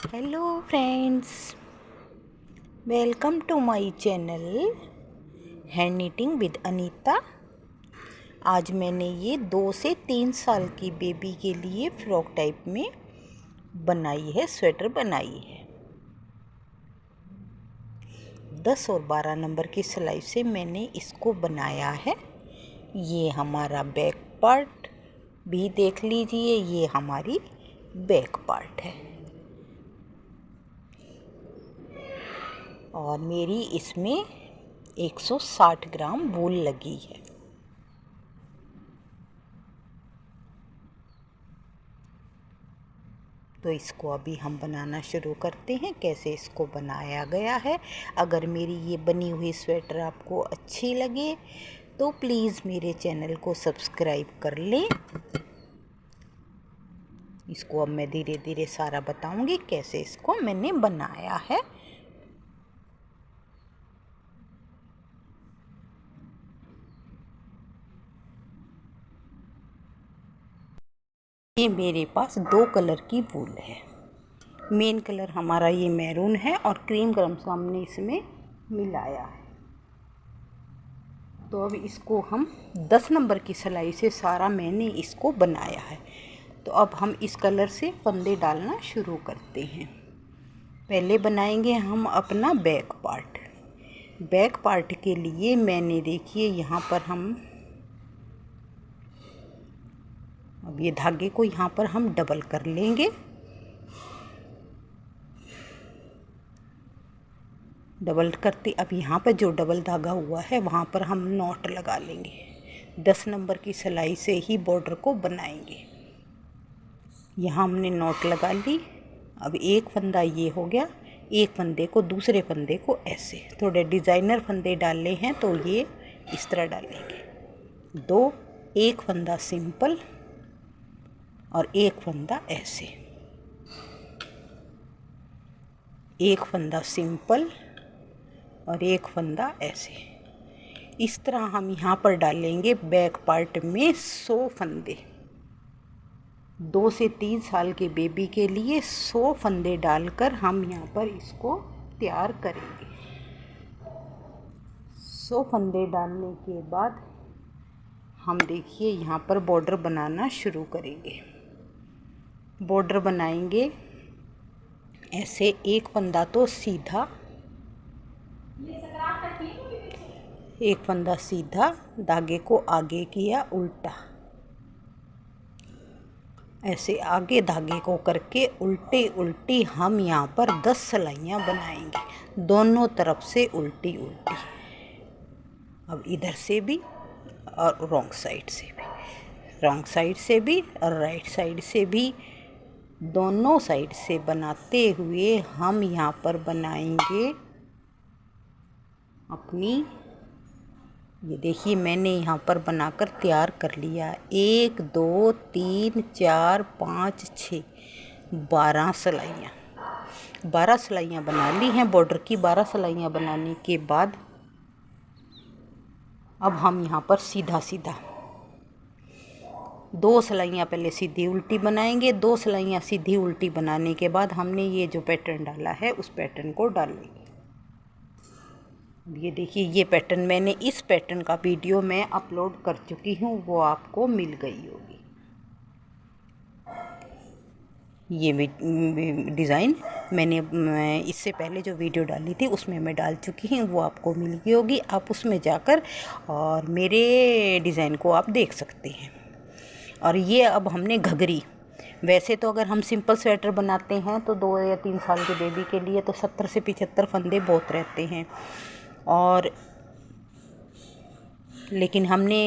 Hello friends, welcome to my channel hand knitting with Anita. आज मैंने ये 2 से 3 साल की बेबी के लिए फ्रॉक टाइप में बनाई है, स्वेटर बनाई है। 10 और 12 नंबर की सिलाई से मैंने इसको बनाया है। ये हमारा बैक पार्ट भी देख लीजिए, ये हमारी बैक पार्ट है और मेरी इसमें 160 ग्राम वूल लगी है। तो इसको अभी हम बनाना शुरू करते हैं। कैसे इसको बनाया गया है। अगर मेरी ये बनी हुई स्वेटर आपको अच्छी लगे तो प्लीज़ मेरे चैनल को सब्सक्राइब कर लें। इसको अब मैं धीरे धीरे सारा बताऊंगी कैसे इसको मैंने बनाया है। ये मेरे पास 2 कलर की वूल है। मेन कलर हमारा ये मैरून है और क्रीम कलर से हमने इसमें मिलाया है। तो अब इसको हम 10 नंबर की सिलाई से सारा मैंने इसको बनाया है। तो अब हम इस कलर से फंदे डालना शुरू करते हैं। पहले बनाएंगे हम अपना बैक पार्ट। बैक पार्ट के लिए मैंने देखिए यहाँ पर हम अब ये धागे को यहाँ पर हम डबल कर लेंगे। डबल करते अब यहाँ पर जो डबल धागा हुआ है वहाँ पर हम नॉट लगा लेंगे। 10 नंबर की सिलाई से ही बॉर्डर को बनाएंगे। यहाँ हमने नॉट लगा ली। अब एक फंदा ये हो गया, एक फंदे को दूसरे फंदे को ऐसे थोड़े डिज़ाइनर फंदे डालने हैं तो ये इस तरह डालेंगे। 2 एक फंदा सिंपल और एक फंदा ऐसे, एक फंदा सिंपल और एक फंदा ऐसे। इस तरह हम यहाँ पर डालेंगे बैक पार्ट में 100 फंदे। 2 से 3 साल के बेबी के लिए 100 फंदे डालकर हम यहाँ पर इसको तैयार करेंगे। 100 फंदे डालने के बाद हम देखिए यहाँ पर बॉर्डर बनाना शुरू करेंगे। बॉर्डर बनाएंगे ऐसे, एक फंदा तो सीधा, एक फंदा सीधा, धागे को आगे किया उल्टा, ऐसे आगे धागे को करके उल्टी उल्टी हम यहाँ पर 10 सिलाइयाँ बनाएंगे, दोनों तरफ से उल्टी उल्टी। अब इधर से भी और रॉन्ग साइड से भी, रॉन्ग साइड से भी और राइट साइड से भी, दोनों साइड से बनाते हुए हम यहाँ पर बनाएंगे अपनी, ये देखिए मैंने यहाँ पर बनाकर तैयार कर लिया। 1 2 3 4 5 6 12 सिलाइयाँ, 12 सिलाइयाँ बना ली हैं। बॉर्डर की 12 सिलाइयाँ बनाने के बाद अब हम यहाँ पर सीधा सीधा 2 सिलाइयाँ पहले सीधी उल्टी बनाएंगे। 2 सिलाइयाँ सीधी उल्टी बनाने के बाद हमने ये जो पैटर्न डाला है उस पैटर्न को डालेंगे। ये देखिए ये पैटर्न, मैंने इस पैटर्न का वीडियो मैं अपलोड कर चुकी हूँ, वो आपको मिल गई होगी। ये डिज़ाइन मैंने इससे पहले जो वीडियो डाली थी उसमें मैं डाल चुकी हूँ, वो आपको मिल गई होगी। आप उसमें जाकर और मेरे डिज़ाइन को आप देख सकते हैं। और ये अब हमने घघरी, वैसे तो अगर हम सिंपल स्वेटर बनाते हैं तो 2 या 3 साल के बेबी के लिए तो 70 से 75 फंदे बहुत रहते हैं, और लेकिन हमने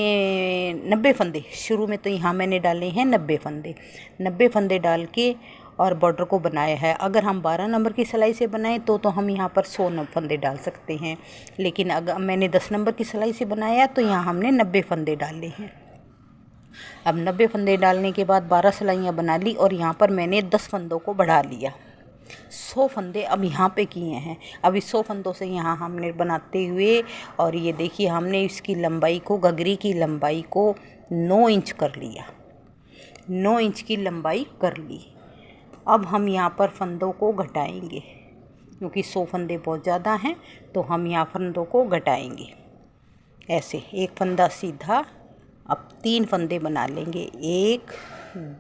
90 फंदे शुरू में तो यहाँ मैंने डाले हैं 90 फंदे। 90 फंदे डाल के और बॉर्डर को बनाया है। अगर हम 12 नंबर की सिलाई से बनाएं तो हम यहाँ पर 100 फंदे डाल सकते हैं, लेकिन अगर मैंने 10 नंबर की सिलाई से बनाया तो यहाँ हमने 90 फंदे डाले हैं। अब 90 फंदे डालने के बाद 12 सिलाइयाँ बना ली और यहाँ पर मैंने 10 फंदों को बढ़ा लिया। 100 फंदे अब यहाँ पे किए हैं। अब इस 100 फंदों से यहाँ हमने बनाते हुए, और ये देखिए हमने इसकी लंबाई को, घघरी की लंबाई को 9 इंच कर लिया। 9 इंच की लंबाई कर ली। अब हम यहाँ पर फंदों को घटाएंगे, क्योंकि 100 फंदे बहुत ज़्यादा हैं तो हम यहाँ फंदों को घटाएंगे। ऐसे एक फंदा सीधा, अब 3 फंदे बना लेंगे। 1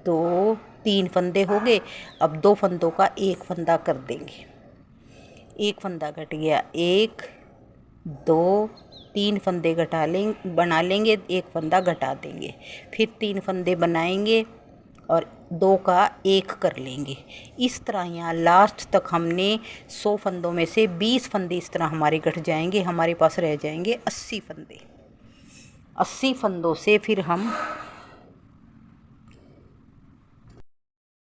2 3 फंदे हो गए। अब 2 फंदों का एक फंदा कर देंगे। एक फंदा घट गया, 1 2 3 फंदे बना लेंगे, एक फंदा घटा देंगे। फिर 3 फंदे बनाएंगे और 2 का एक कर लेंगे। इस तरह यहाँ लास्ट तक हमने 100 फंदों में से 20 फंदे इस तरह हमारे घट जाएंगे। हमारे पास रह जाएंगे 80 फंदे। 80 फंदों से फिर हम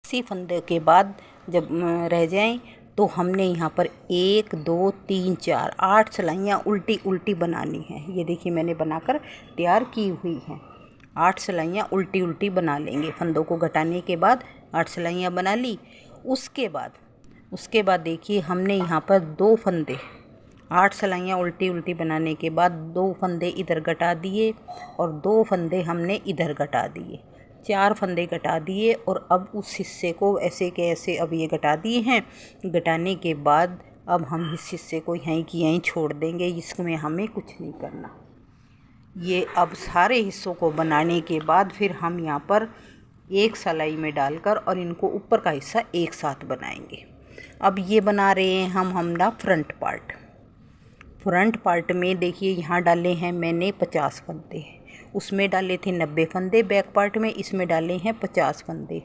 80 फंदे के बाद जब रह जाएं तो हमने यहाँ पर 1 2 3 4 8 सिलाइयाँ उल्टी उल्टी बनानी है। ये देखिए मैंने बनाकर तैयार की हुई हैं। 8 सिलाइयाँ उल्टी उल्टी बना लेंगे। फंदों को घटाने के बाद 8 सिलाइयाँ बना ली। उसके बाद देखिए हमने यहाँ पर 2 फंदे, 8 सिलाइयाँ उल्टी उल्टी बनाने के बाद 2 फंदे इधर घटा दिए और 2 फंदे हमने इधर घटा दिए। 4 फंदे घटा दिए और अब उस हिस्से को ऐसे के ऐसे अब ये घटा दिए हैं। घटाने के बाद अब हम इस हिस्से को यहीं की यहीं छोड़ देंगे। इसमें हमें कुछ नहीं करना। ये अब सारे हिस्सों को बनाने के बाद फिर हम यहाँ पर एक सिलाई में डालकर और इनको ऊपर का हिस्सा एक साथ बनाएंगे। अब ये बना रहे हैं हम हमारा फ्रंट पार्ट। फ्रंट पार्ट में देखिए यहाँ डाले हैं मैंने 50 फंदे, उसमें डाले थे 90 फंदे बैक पार्ट में, इसमें डाले हैं 50 फंदे।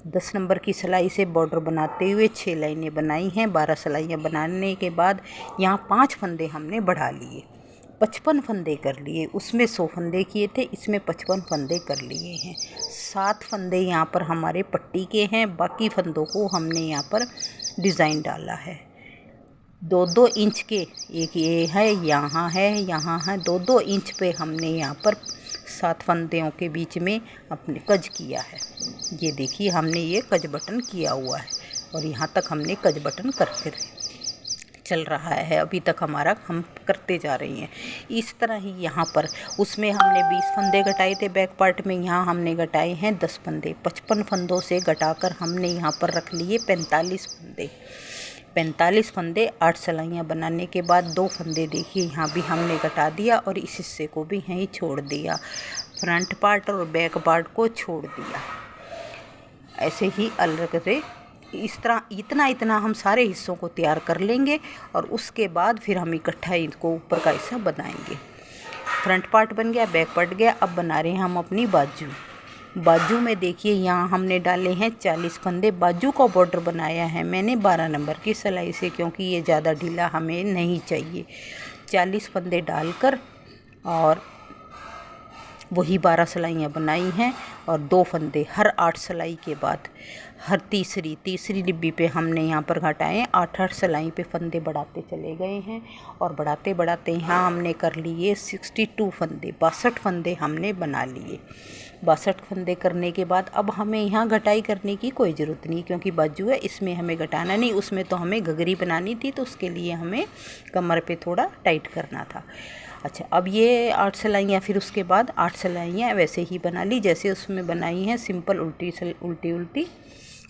10 नंबर की सिलाई से बॉर्डर बनाते हुए 6 लाइनें बनाई हैं। 12 सिलाइयाँ बनाने के बाद यहाँ 5 फंदे हमने बढ़ा लिए, 55 फंदे कर लिए। उसमें 100 फंदे किए थे, इसमें 55 फंदे कर लिए हैं। 7 फंदे यहाँ पर हमारे पट्टी के हैं। बाकी फंदों को हमने यहाँ पर डिज़ाइन डाला है। 2-2 इंच के, एक ये है, यहाँ है 2-2 इंच पे हमने यहाँ पर 7 फंदों के बीच में अपने कज किया है। ये देखिए हमने ये कज बटन किया हुआ है और यहाँ तक हमने कज बटन करके चल रहा है। अभी तक हमारा हम करते जा रही हैं। इस तरह ही यहाँ पर उसमें हमने 20 फंदे घटाए थे बैक पार्ट में, यहाँ हमने घटाए हैं 10 फंदे। 55 फंदों से घटाकर हमने यहाँ पर रख लिए 45 फंदे। 45 फंदे 8 सिलाइयाँ बनाने के बाद 2 फंदे देखिए यहाँ भी हमने घटा दिया और इस हिस्से को भी यहीं छोड़ दिया। फ्रंट पार्ट और बैक पार्ट को छोड़ दिया। ऐसे ही अलग से इस तरह इतना हम सारे हिस्सों को तैयार कर लेंगे और उसके बाद फिर हम इकट्ठा इनको ऊपर का हिस्सा बनाएंगे। फ्रंट पार्ट बन गया, बैक पार्ट गया। अब बना रहे हैं हम अपनी बाजू में देखिए यहाँ हमने डाले हैं 40 फंदे। बाजू का बॉर्डर बनाया है मैंने 12 नंबर की सिलाई से, क्योंकि ये ज़्यादा ढीला हमें नहीं चाहिए। 40 फंदे डालकर और वही 12 सिलाइयाँ बनाई हैं और 2 फंदे हर 8 सिलाई के बाद हर तीसरी डिब्बी पे हमने यहाँ पर घटाए 8 सिलाई पे फंदे बढ़ाते चले गए हैं और बढ़ाते यहाँ हमने कर लिए 62 फंदे, 62 फंदे हमने बना लिए। 62 फंदे करने के बाद अब हमें यहाँ घटाई करने की कोई ज़रूरत नहीं, क्योंकि बाजू है इसमें हमें घटाना नहीं। उसमें तो हमें घघरी बनानी थी तो उसके लिए हमें कमर पे थोड़ा टाइट करना था। अच्छा, अब ये 8 सिलाइयाँ, फिर उसके बाद 8 सिलाइयाँ वैसे ही बना ली जैसे उसमें बनाई हैं, सिंपल उल्टी।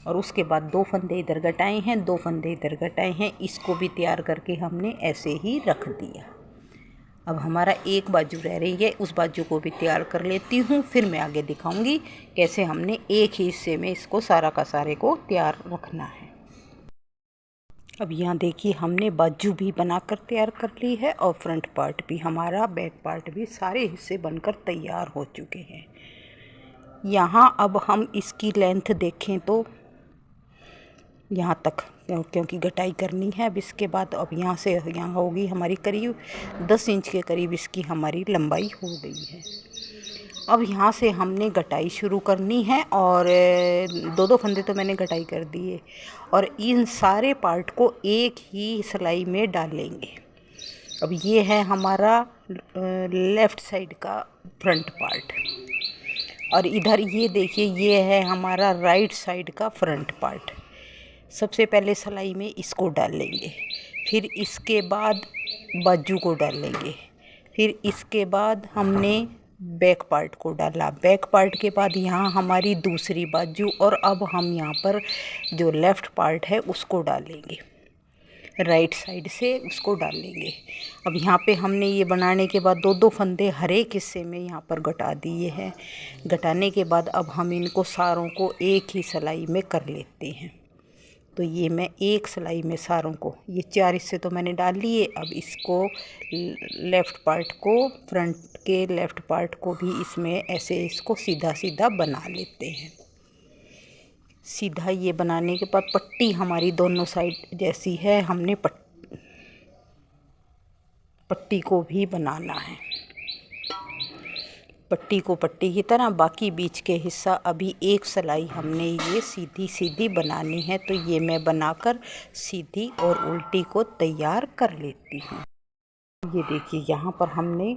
और उसके बाद 2 फंदे इधर घटाए हैं, 2 फंदे इधर घटाए हैं। इसको भी तैयार करके हमने ऐसे ही रख दिया। अब हमारा एक बाजू रह रही है, उस बाजू को भी तैयार कर लेती हूँ, फिर मैं आगे दिखाऊंगी कैसे हमने एक ही हिस्से में इसको सारा का सारे को तैयार रखना है। अब यहाँ देखिए हमने बाजू भी बनाकर तैयार कर ली है और फ्रंट पार्ट भी, हमारा बैक पार्ट भी, सारे हिस्से बनकर तैयार हो चुके हैं। यहाँ अब हम इसकी लेंथ देखें तो यहाँ तक, क्योंकि घटाई करनी है अब इसके बाद। अब यहाँ से यहाँ होगी हमारी करीब 10 इंच के करीब इसकी हमारी लंबाई हो गई है। अब यहाँ से हमने घटाई शुरू करनी है और 2-2 फंदे तो मैंने घटाई कर दिए और इन सारे पार्ट को एक ही सिलाई में डालेंगे। अब ये है हमारा लेफ़्ट साइड का फ्रंट पार्ट और इधर ये देखिए ये है हमारा राइट साइड का फ्रंट पार्ट। सबसे पहले सिलाई में इसको डालेंगे, फिर इसके बाद बाजू को डालेंगे, फिर इसके बाद हमने बैक पार्ट को डाला। बैक पार्ट के बाद यहाँ हमारी दूसरी बाजू, और अब हम यहाँ पर जो लेफ़्ट पार्ट है उसको डालेंगे, राइट साइड से उसको डालेंगे। अब यहाँ पे हमने ये बनाने के बाद दो दो फंदे हर एक हिस्से में यहाँ पर घटा दिए हैं। घटाने के बाद अब हम इनको सारों को एक ही सिलाई में कर लेते हैं। तो ये मैं एक सिलाई में सारों को, ये 4 हिस्से तो मैंने डाल लिए। अब इसको लेफ़्ट पार्ट को, फ्रंट के लेफ़्ट पार्ट को भी इसमें ऐसे इसको सीधा सीधा बना लेते हैं। सीधा ये बनाने के बाद पट्टी हमारी दोनों साइड जैसी है, हमने पट्टी को भी बनाना है। पट्टी को पट्टी की तरह, बाकी बीच के हिस्सा अभी एक सिलाई हमने ये सीधी सीधी बनानी है। तो ये मैं बनाकर सीधी और उल्टी को तैयार कर लेती हूँ। ये देखिए यहाँ पर हमने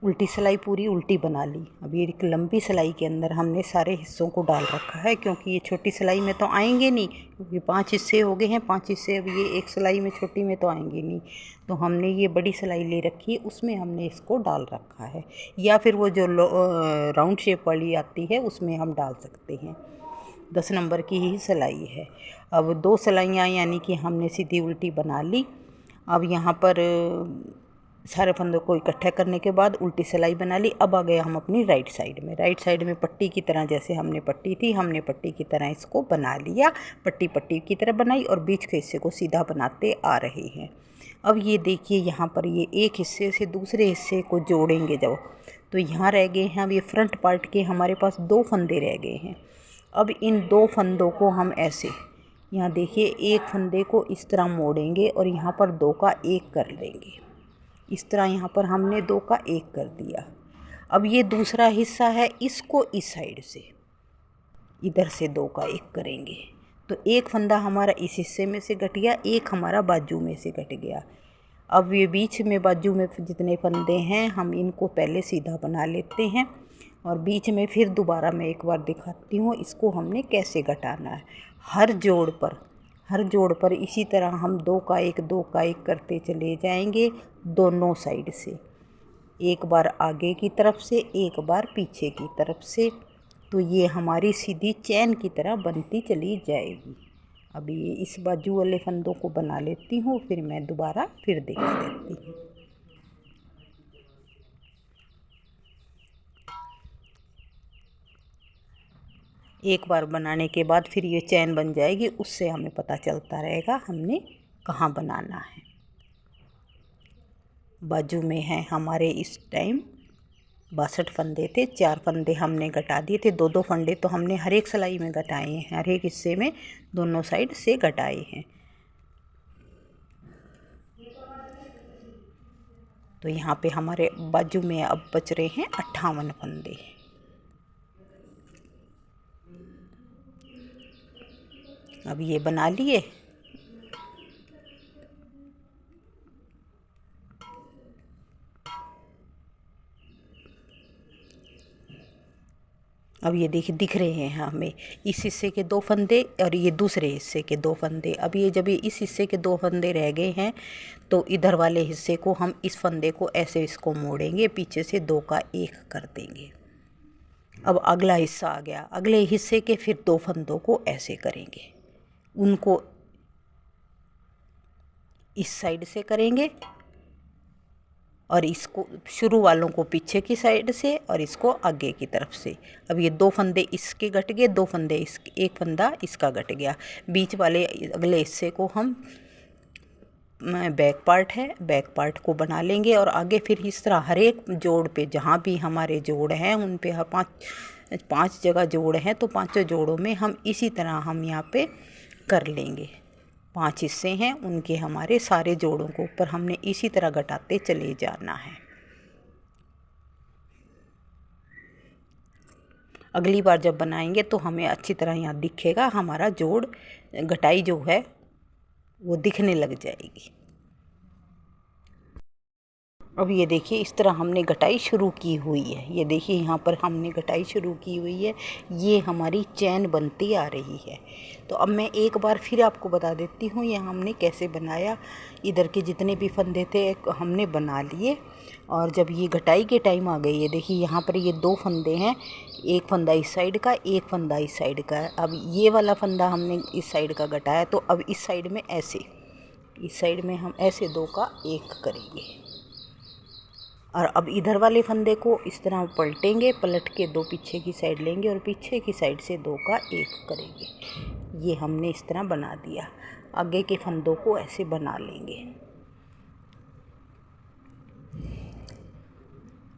उल्टी सिलाई पूरी उल्टी बना ली। अब ये एक लंबी सिलाई के अंदर हमने सारे हिस्सों को डाल रखा है, क्योंकि ये छोटी सिलाई में तो आएंगे नहीं, क्योंकि 5 हिस्से हो गए हैं। 5 हिस्से अब ये एक सिलाई में छोटी में तो आएंगे नहीं। तो हमने ये बड़ी सिलाई ले रखी है, उसमें हमने इसको डाल रखा है, या फिर वो जो राउंड शेप वाली आती है उसमें हम डाल सकते हैं। 10 नंबर की ही सिलाई है। अब 2 सिलाइयाँ यानी कि हमने सीधी उल्टी बना ली। अब यहाँ पर सारे फंदों को इकट्ठा करने के बाद उल्टी सिलाई बना ली। अब आ गए हम अपनी राइट साइड में। राइट साइड में पट्टी की तरह, जैसे हमने पट्टी थी, हमने पट्टी की तरह इसको बना लिया। पट्टी पट्टी की तरह बनाई और बीच के हिस्से को सीधा बनाते आ रहे हैं। अब ये देखिए यहाँ पर ये एक हिस्से से दूसरे हिस्से को जोड़ेंगे जब, तो यहाँ रह गए हैं अब ये फ्रंट पार्ट के हमारे पास 2 फंदे रह गए हैं। अब इन 2 फंदों को हम ऐसे, यहाँ देखिए एक फंदे को इस तरह मोड़ेंगे और यहाँ पर 2 का 1 कर लेंगे। इस तरह यहाँ पर हमने 2 का 1 कर दिया। अब ये दूसरा हिस्सा है, इसको इस साइड से इधर से 2 का 1 करेंगे। तो एक फंदा हमारा इस हिस्से में से कट गया, एक हमारा बाजू में से कट गया। अब ये बीच में बाजू में जितने फंदे हैं हम इनको पहले सीधा बना लेते हैं, और बीच में फिर दोबारा मैं एक बार दिखाती हूँ इसको हमने कैसे घटाना है। हर जोड़ पर इसी तरह हम 2 का 1 2 का 1 करते चले जाएंगे दोनों साइड से, एक बार आगे की तरफ से, एक बार पीछे की तरफ से। तो ये हमारी सीधी चैन की तरह बनती चली जाएगी। अब ये इस बाजू वाले फंदों को बना लेती हूँ, फिर मैं दोबारा फिर दिखा देती हूँ। एक बार बनाने के बाद फिर ये चैन बन जाएगी, उससे हमें पता चलता रहेगा हमने कहाँ बनाना है। बाजू में है हमारे इस टाइम 62 फंदे थे, 4 फंदे हमने घटा दिए थे। 2 फंदे तो हमने हर एक सिलाई में घटाए हैं, हर एक हिस्से में दोनों साइड से घटाए हैं। तो यहाँ पे हमारे बाजू में अब बच रहे हैं 58 फंदे। अब ये बना लिए। अब ये देखिए दिख रहे हैं हमें इस हिस्से के 2 फंदे और ये दूसरे हिस्से के 2 फंदे। अब ये जब ये इस हिस्से के 2 फंदे रह गए हैं तो इधर वाले हिस्से को हम इस फंदे को ऐसे इसको मोड़ेंगे, पीछे से 2 का 1 कर देंगे। अब अगला हिस्सा आ गया, अगले हिस्से के फिर 2 फंदों को ऐसे करेंगे, उनको इस साइड से करेंगे और इसको शुरू वालों को पीछे की साइड से और इसको आगे की तरफ से। अब ये 2 फंदे इसके घट गए, 2 फंदे इसके, एक फंदा इसका घट गया। बीच वाले अगले हिस्से को हम बैक पार्ट है, बैक पार्ट को बना लेंगे और आगे फिर इस तरह हर एक जोड़ पे जहाँ भी हमारे जोड़ हैं उन पे 5 जगह जोड़ हैं, तो 5 जोड़ों में हम इसी तरह हम यहाँ पे कर लेंगे। 5 हिस्से हैं, उनके हमारे सारे जोड़ों को ऊपर हमने इसी तरह घटाते चले जाना है। अगली बार जब बनाएंगे तो हमें अच्छी तरह यहाँ दिखेगा, हमारा जोड़ घटाई जो है वो दिखने लग जाएगी। अब ये देखिए इस तरह हमने घटाई शुरू की हुई है। ये देखिए यहाँ पर हमने घटाई शुरू की हुई है, ये हमारी चैन बनती आ रही है। तो अब मैं एक बार फिर आपको बता देती हूँ ये हमने कैसे बनाया। इधर के जितने भी फंदे थे हमने बना लिए, और जब ये घटाई के टाइम आ गई, ये देखिए यहाँ पर ये 2 फंदे हैं, एक फंदा इस साइड का, एक फंदा इस साइड का है। अब ये वाला फंदा हमने इस साइड का घटाया, तो अब इस साइड में ऐसे, इस साइड में हम ऐसे 2 का 1 करेंगे, और अब इधर वाले फंदे को इस तरह पलटेंगे, पलट के 2 पीछे की साइड लेंगे और पीछे की साइड से 2 का 1 करेंगे। ये हमने इस तरह बना दिया। आगे के फंदों को ऐसे बना लेंगे।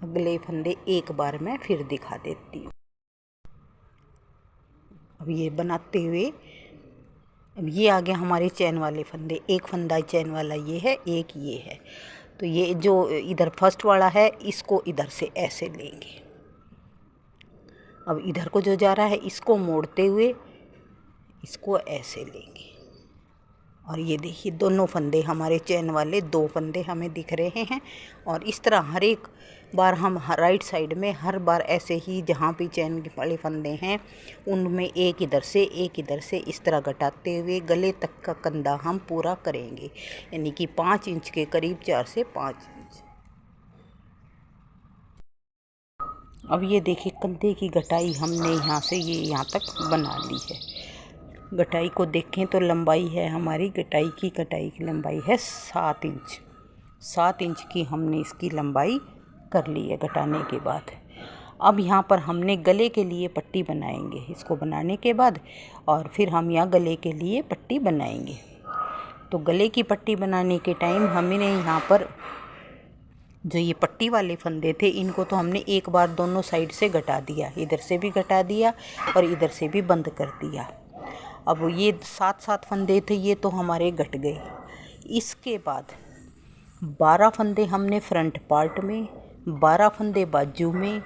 अगले फंदे एक बार मैं फिर दिखा देती हूँ। अब ये बनाते हुए, अब ये आ गया हमारे चैन वाले फंदे। एक फंदा चैन वाला ये है, एक ये है। तो ये जो इधर फर्स्ट वाला है इसको इधर से ऐसे लेंगे। अब इधर को जो जा रहा है इसको मोड़ते हुए इसको ऐसे लेंगे, और ये देखिए दोनों फंदे हमारे चैन वाले 2 फंदे हमें दिख रहे हैं। और इस तरह हर एक बार हम राइट साइड में हर बार ऐसे ही जहाँ भी चैन वाले फंदे हैं उनमें एक इधर से इस तरह घटाते हुए गले तक का कंधा हम पूरा करेंगे, यानी कि 5 इंच के करीब, 4 से 5 इंच। अब ये देखिए कंधे की घटाई हमने यहाँ से ये यहाँ तक बना ली है। घटाई को देखें तो लंबाई है हमारी, घटाई की लंबाई है 7 इंच। 7 इंच की हमने इसकी लंबाई कर ली है घटाने के बाद। अब यहाँ पर हमने गले के लिए पट्टी बनाएंगे। इसको बनाने के बाद और फिर हम यहाँ गले के लिए पट्टी बनाएंगे। तो गले की पट्टी बनाने के टाइम हमने यहाँ पर जो ये पट्टी वाले फंदे थे इनको तो हमने एक बार दोनों साइड से घटा दिया, इधर से भी घटा दिया और इधर से भी बंद कर दिया। अब ये 7 फंदे थे, ये तो हमारे घट गए। इसके बाद 12 फंदे हमने फ्रंट पार्ट में, 12 फंदे बाजू में,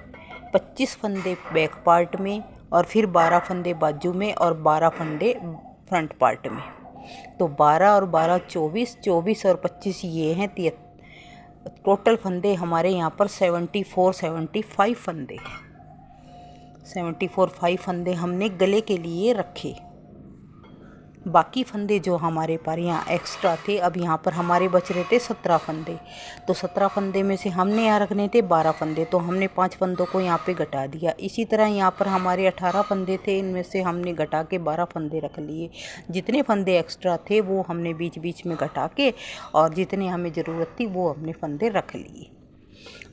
25 फंदे बैक पार्ट में, और फिर 12 फंदे बाजू में और 12 फंदे फ्रंट पार्ट में। तो 12 और 12 24, 24 और 25 ये हैं टोटल फंदे हमारे यहाँ पर 75 फंदे हैं। 75 फंदे हमने गले के लिए रखे। बाकी फंदे जो हमारे पास यहाँ एक्स्ट्रा थे, अब यहाँ पर हमारे बच रहे थे 17 फंदे। तो 17 फंदे में से हमने यहाँ रखने थे 12 फंदे, तो हमने 5 फंदों को यहाँ पे घटा दिया। इसी तरह यहाँ पर हमारे 18 फंदे थे, इनमें से हमने घटा के 12 फंदे रख लिए। जितने फंदे एक्स्ट्रा थे वो हमने बीच बीच में घटा के, और जितने हमें ज़रूरत थी वो हमने फंदे रख लिए।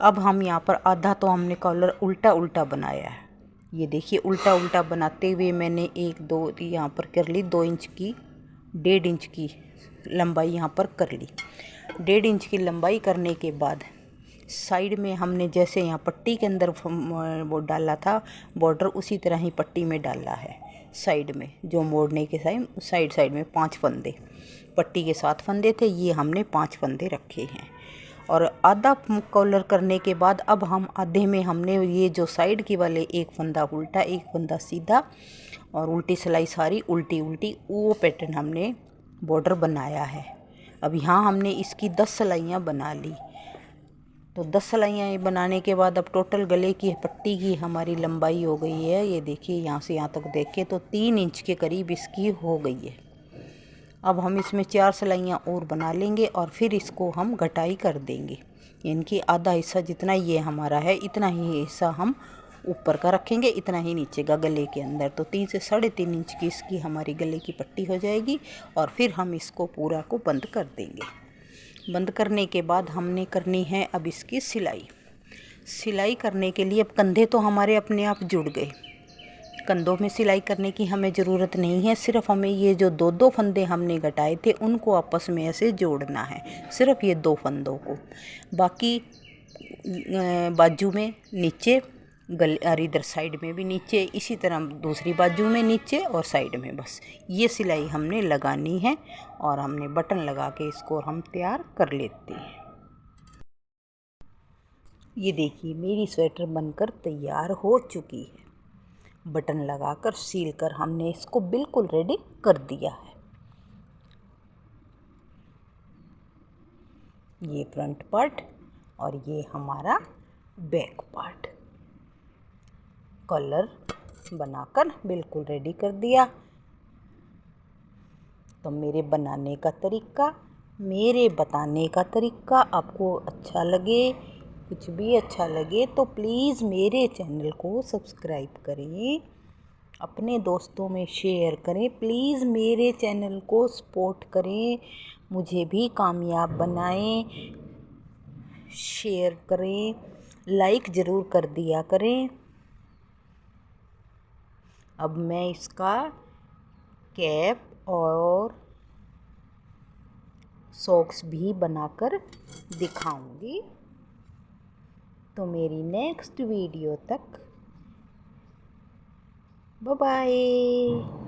अब हम यहाँ पर आधा तो हमने कॉलर उल्टा उल्टा बनाया है। ये देखिए उल्टा उल्टा बनाते हुए मैंने 1 2 यहाँ पर कर ली 2 इंच की, 1.5 इंच की लंबाई यहाँ पर कर ली। 1.5 इंच की लंबाई करने के बाद साइड में हमने जैसे यहाँ पट्टी के अंदर वो डाला था बॉर्डर, उसी तरह ही पट्टी में डाला है। साइड में जो मोड़ने के साइड में 5 फंदे, पट्टी के 7 फंदे थे, ये हमने 5 फंदे रखे हैं। और आधा कॉलर करने के बाद अब हम आधे में हमने ये जो साइड की वाले एक फंदा उल्टा, एक फंदा सीधा, और उल्टी सिलाई सारी उल्टी उल्टी, वो पैटर्न हमने बॉर्डर बनाया है। अब यहाँ हमने इसकी 10 सिलाइयाँ बना ली। तो 10 सिलाइयाँ बनाने के बाद अब टोटल गले की पट्टी की हमारी लंबाई हो गई है, ये देखिए यहाँ से यहाँ तक देखें तो 3 इंच के करीब इसकी हो गई है। अब हम इसमें 4 सिलाइयाँ और बना लेंगे और फिर इसको हम घटाई कर देंगे। इनकी आधा हिस्सा जितना ये हमारा है इतना ही हिस्सा हम ऊपर का रखेंगे, इतना ही नीचे का गले के अंदर। तो 3 से 3.5 इंच की इसकी हमारी गले की पट्टी हो जाएगी, और फिर हम इसको पूरा को बंद कर देंगे। बंद करने के बाद हमने करनी है अब इसकी सिलाई। सिलाई करने के लिए अब कंधे तो हमारे अपने आप जुड़ गए, कंधों में सिलाई करने की हमें ज़रूरत नहीं है। सिर्फ हमें ये जो 2 फंदे हमने घटाए थे उनको आपस में ऐसे जोड़ना है, सिर्फ ये 2 फंदों को। बाकी बाजू में नीचे, गले और इधर साइड में भी नीचे, इसी तरह दूसरी बाजू में नीचे और साइड में, बस ये सिलाई हमने लगानी है। और हमने बटन लगा के इसको हम तैयार कर लेते हैं। ये देखिए मेरी स्वेटर बनकर तैयार हो चुकी है। बटन लगाकर सील कर हमने इसको बिल्कुल रेडी कर दिया है। ये फ्रंट पार्ट और ये हमारा बैक पार्ट। कलर बनाकर बिल्कुल रेडी कर दिया। तो मेरे बनाने का तरीका, मेरे बताने का तरीका आपको अच्छा लगे, कुछ भी अच्छा लगे तो प्लीज़ मेरे चैनल को सब्सक्राइब करें, अपने दोस्तों में शेयर करें। प्लीज़ मेरे चैनल को सपोर्ट करें, मुझे भी कामयाब बनाएं। शेयर करें, लाइक ज़रूर कर दिया करें। अब मैं इसका कैप और सॉक्स भी बनाकर दिखाऊंगी। तो मेरी नेक्स्ट वीडियो तक बाय बाय।